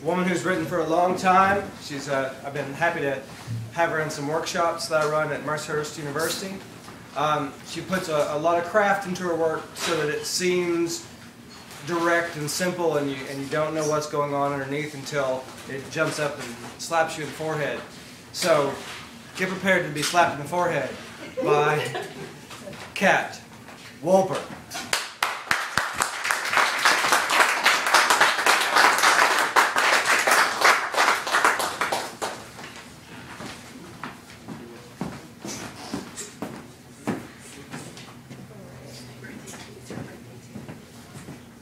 a woman who's written for a long time. I've been happy to have her in some workshops that I run at Mercyhurst University. She puts a lot of craft into her work so that it seems direct and simple, and you don't know what's going on underneath until it jumps up and slaps you in the forehead. So get prepared to be slapped in the forehead by Cat Wolper.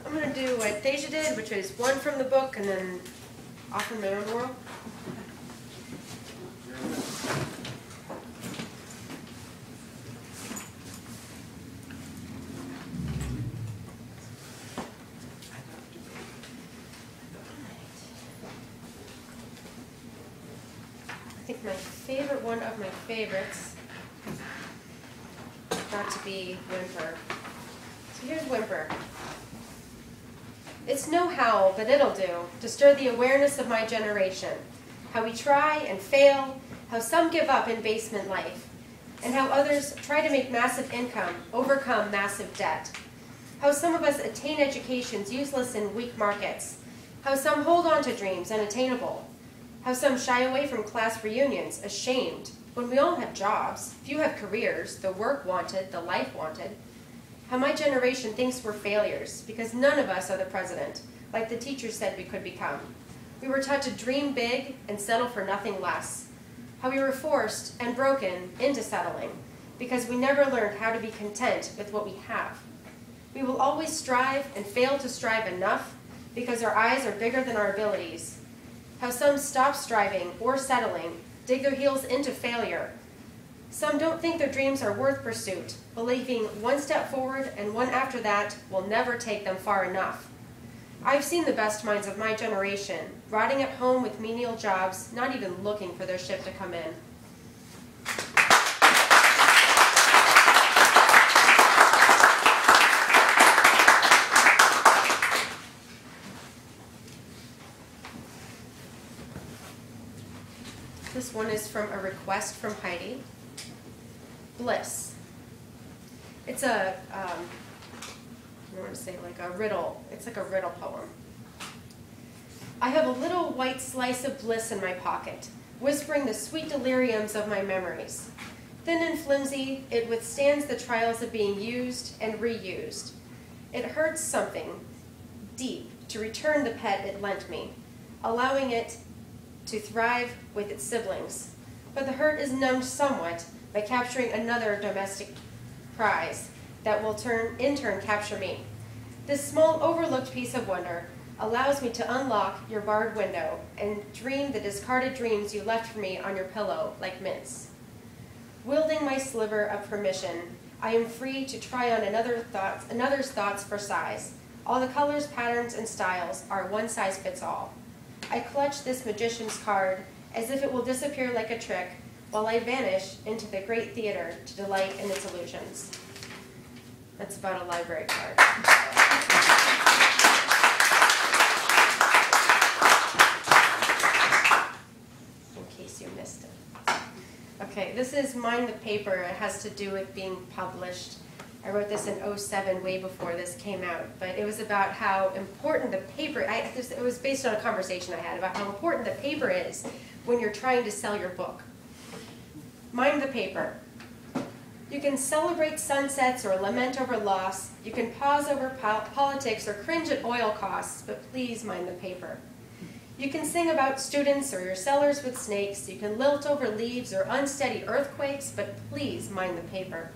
I'm going to do what Deja did, which is one from the book and then offer my own world. I think my favorite one of my favorites got to be Whimper. So here's Whimper. It's no howl, but it'll do, to stir the awareness of my generation. How we try and fail, how some give up in basement life, and how others try to make massive income, overcome massive debt. How some of us attain educations useless in weak markets. How some hold on to dreams unattainable. How some shy away from class reunions, ashamed, when we all have jobs, few have careers, the work wanted, the life wanted. How my generation thinks we're failures, because none of us are the president, like the teachers said we could become. We were taught to dream big and settle for nothing less. How we were forced and broken into settling, because we never learned how to be content with what we have. We will always strive and fail to strive enough, because our eyes are bigger than our abilities. How some stop striving or settling, dig their heels into failure. Some don't think their dreams are worth pursuit, believing one step forward and one after that will never take them far enough. I've seen the best minds of my generation, rotting at home with menial jobs, not even looking for their ship to come in. This one is from a request from Heidi. Bliss. It's I don't want to say like a riddle. It's like a riddle poem. I have a little white slice of bliss in my pocket, whispering the sweet deliriums of my memories. Thin and flimsy, it withstands the trials of being used and reused. It hurts something deep to return the pet it lent me, allowing it to thrive with its siblings. But the hurt is numbed somewhat by capturing another domestic prize that will in turn capture me. This small overlooked piece of wonder allows me to unlock your barred window and dream the discarded dreams you left for me on your pillow like mints. Wielding my sliver of permission, I am free to try on another's thoughts for size. All the colors, patterns, and styles are one size fits all. I clutch this magician's card as if it will disappear like a trick while I vanish into the great theater to delight in its illusions. That's about a library card. In case you missed it. Okay, this is Mind the Paper. It has to do with being published. I wrote this in '07, way before this came out, but it was about how important the paper, it was based on a conversation I had about how important the paper is when you're trying to sell your book. Mind the paper. You can celebrate sunsets or lament over loss. You can pause over politics or cringe at oil costs, but please mind the paper. You can sing about students or your cellars with snakes. You can lilt over leaves or unsteady earthquakes, but please mind the paper.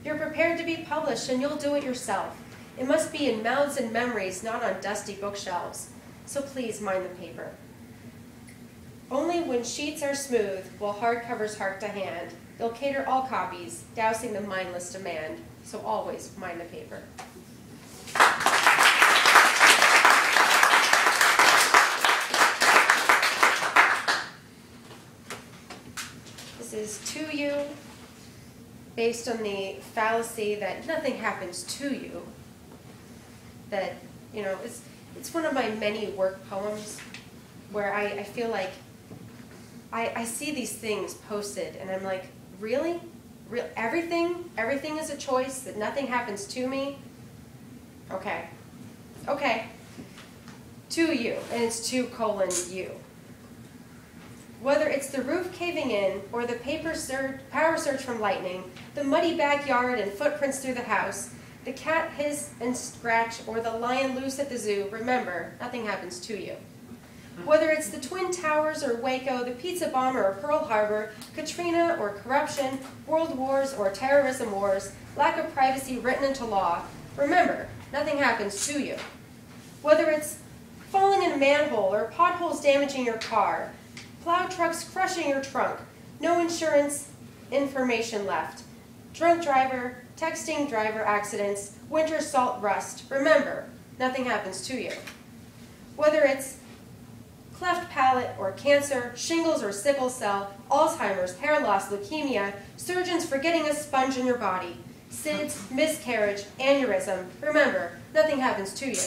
You're prepared to be published and you'll do it yourself. It must be in mouths and memories, not on dusty bookshelves. So please mind the paper. Only when sheets are smooth will hardcovers hark to hand. They'll cater all copies, dousing the mindless demand. So always mind the paper. This is To You, based on the fallacy that nothing happens to you. That, you know, it's one of my many work poems. where I feel like I see these things posted, and I'm like, really? Everything is a choice, that nothing happens to me? Okay. Okay. To you, and it's to :you. Whether it's the roof caving in, or the power surge from lightning, the muddy backyard and footprints through the house, the cat hiss and scratch, or the lion loose at the zoo, remember, nothing happens to you. Whether it's the Twin Towers or Waco, the pizza bomb or Pearl Harbor, Katrina or corruption, world wars or terrorism wars, lack of privacy written into law, remember, nothing happens to you. Whether it's falling in a manhole or potholes damaging your car, plow trucks crushing your trunk, no insurance information left, drunk driver, texting driver accidents, winter salt rust, remember, nothing happens to you. Whether it's cleft palate or cancer, shingles or sickle cell, Alzheimer's, hair loss, leukemia, surgeons forgetting a sponge in your body, SIDS, miscarriage, aneurysm, remember, nothing happens to you.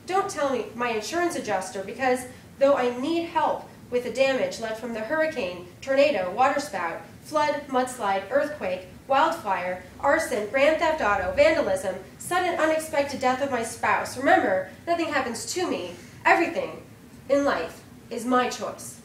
Don't tell me my insurance adjuster, because though I need help with the damage left from the hurricane, tornado, waterspout, flood, mudslide, earthquake, wildfire, arson, grand theft auto, vandalism, sudden unexpected death of my spouse, remember, nothing happens to me. Everything in life is my choice.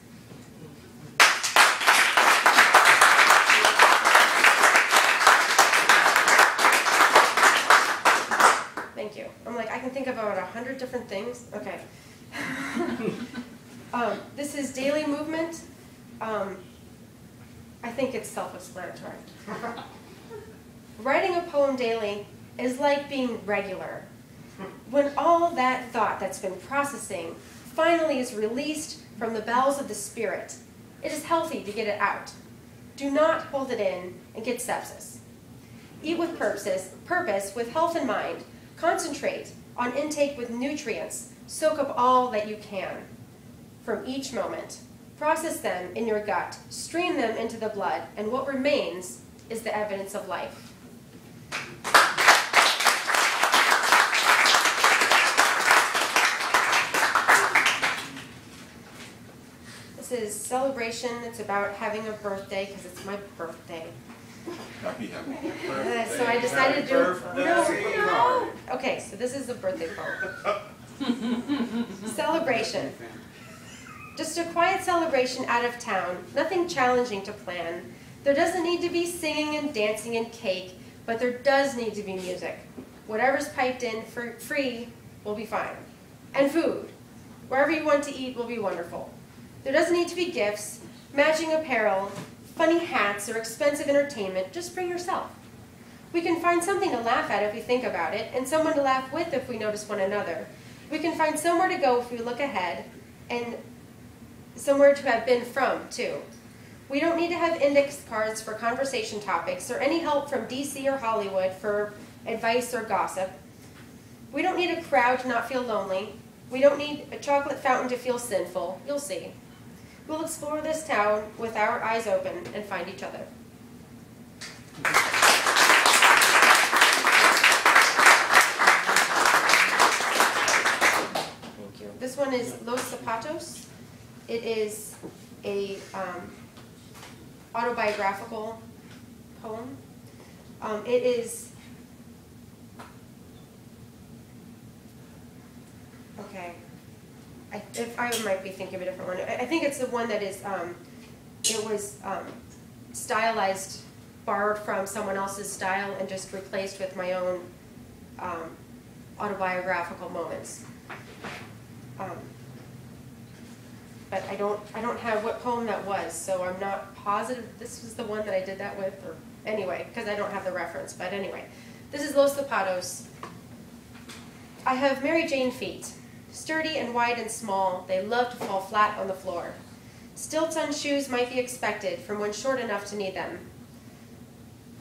Thank you. I'm like, I can think of about 100 different things. Okay. This is daily movement. I think it's self-explanatory. Writing a poem daily is like being regular. When all that thought that's been processing finally is released from the bowels of the spirit, it is healthy to get it out. Do not hold it in and get sepsis. Eat with purpose with health in mind. Concentrate on intake with nutrients. Soak up all that you can from each moment. Process them in your gut. Stream them into the blood. And what remains is the evidence of life. This is celebration. It's about having a birthday because it's my birthday. Happy birthday. So I decided to do. No. Okay, so this is the birthday poem. Celebration. Just a quiet celebration out of town. Nothing challenging to plan. There doesn't need to be singing and dancing and cake, but there does need to be music. Whatever's piped in for free will be fine. And food. Wherever you want to eat will be wonderful. There doesn't need to be gifts, matching apparel, funny hats, or expensive entertainment. Just bring yourself. We can find something to laugh at if we think about it, and someone to laugh with if we notice one another. We can find somewhere to go if we look ahead, and somewhere to have been from, too. We don't need to have index cards for conversation topics, or any help from DC or Hollywood for advice or gossip. We don't need a crowd to not feel lonely. We don't need a chocolate fountain to feel sinful. You'll see. We'll explore this town with our eyes open and find each other. Thank you. This one is Los Zapatos. It is a autobiographical poem. It is, okay, I might be thinking of a different one. I think it's the one that is, it was stylized, borrowed from someone else's style and just replaced with my own autobiographical moments. But I don't have what poem that was, so I'm not positive this was the one that I did that with, or anyway, because I don't have the reference. But anyway, this is Los Zapatos. I have Mary Jane feet, sturdy and wide and small. They love to fall flat on the floor. Stilts on shoes might be expected from one short enough to need them.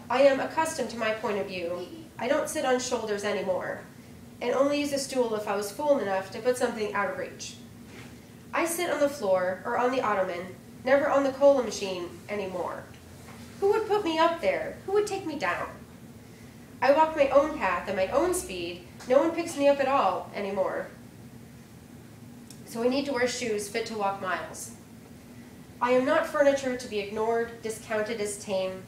I am accustomed to my point of view. I don't sit on shoulders anymore, and only use a stool if I was fool enough to put something out of reach. I sit on the floor or on the ottoman, never on the cola machine anymore. Who would put me up there? Who would take me down? I walk my own path at my own speed. No one picks me up at all anymore. so I need to wear shoes fit to walk miles. I am not furniture to be ignored, discounted as tame.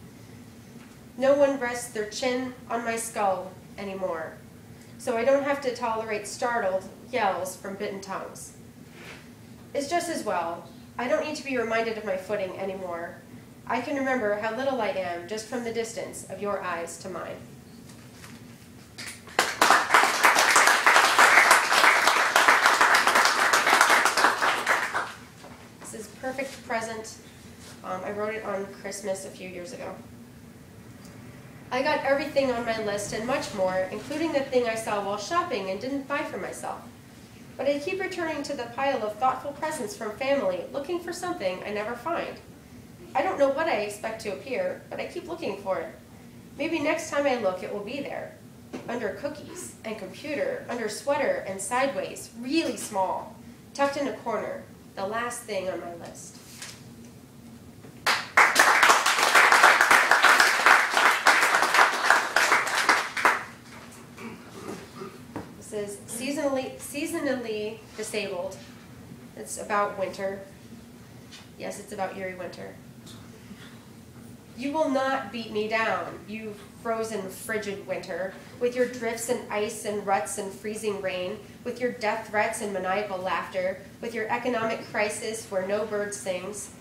No one rests their chin on my skull anymore, so I don't have to tolerate startled yells from bitten tongues. It's just as well. I don't need to be reminded of my footing anymore. I can remember how little I am just from the distance of your eyes to mine. This is Perfect Present. I wrote it on Christmas a few years ago. I got everything on my list and much more, including the thing I saw while shopping and didn't buy for myself. But I keep returning to the pile of thoughtful presents from family, looking for something I never find. I don't know what I expect to appear, but I keep looking for it. Maybe next time I look, it will be there. Under cookies and computer, under sweater and sideways, really small, tucked in a corner, the last thing on my list. This is seasonally disabled. It's about winter. Yes, it's about eerie winter. You will not beat me down, you frozen, frigid winter, with your drifts and ice and ruts and freezing rain, with your death threats and maniacal laughter, with your economic crisis where no bird sings.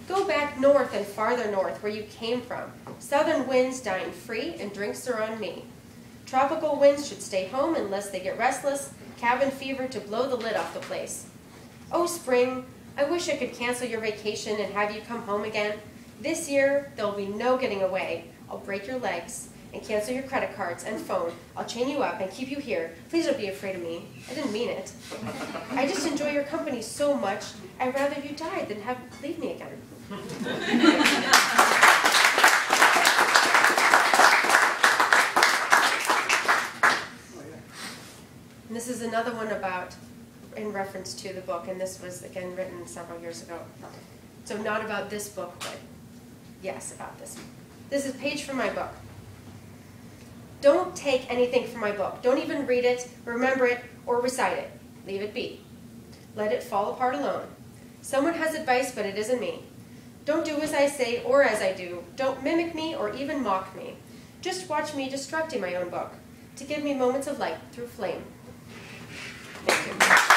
Go back north and farther north where you came from. Southern winds dying free and drinks are on me. Tropical winds should stay home unless they get restless, cabin fever to blow the lid off the place. Oh, spring, I wish I could cancel your vacation and have you come home again. This year, there'll be no getting away. I'll break your legs and cancel your credit cards and phone. I'll chain you up and keep you here. Please don't be afraid of me. I didn't mean it. I just enjoy your company so much, I'd rather you died than leave me again. And this is another one in reference to the book, and this was, again, written several years ago. So not about this book, but yes, about this. This is a page from my book. Don't take anything from my book. Don't even read it, remember it, or recite it. Leave it be. Let it fall apart alone. Someone has advice, but it isn't me. Don't do as I say or as I do. Don't mimic me or even mock me. Just watch me destructing my own book to give me moments of light through flame. Thank you.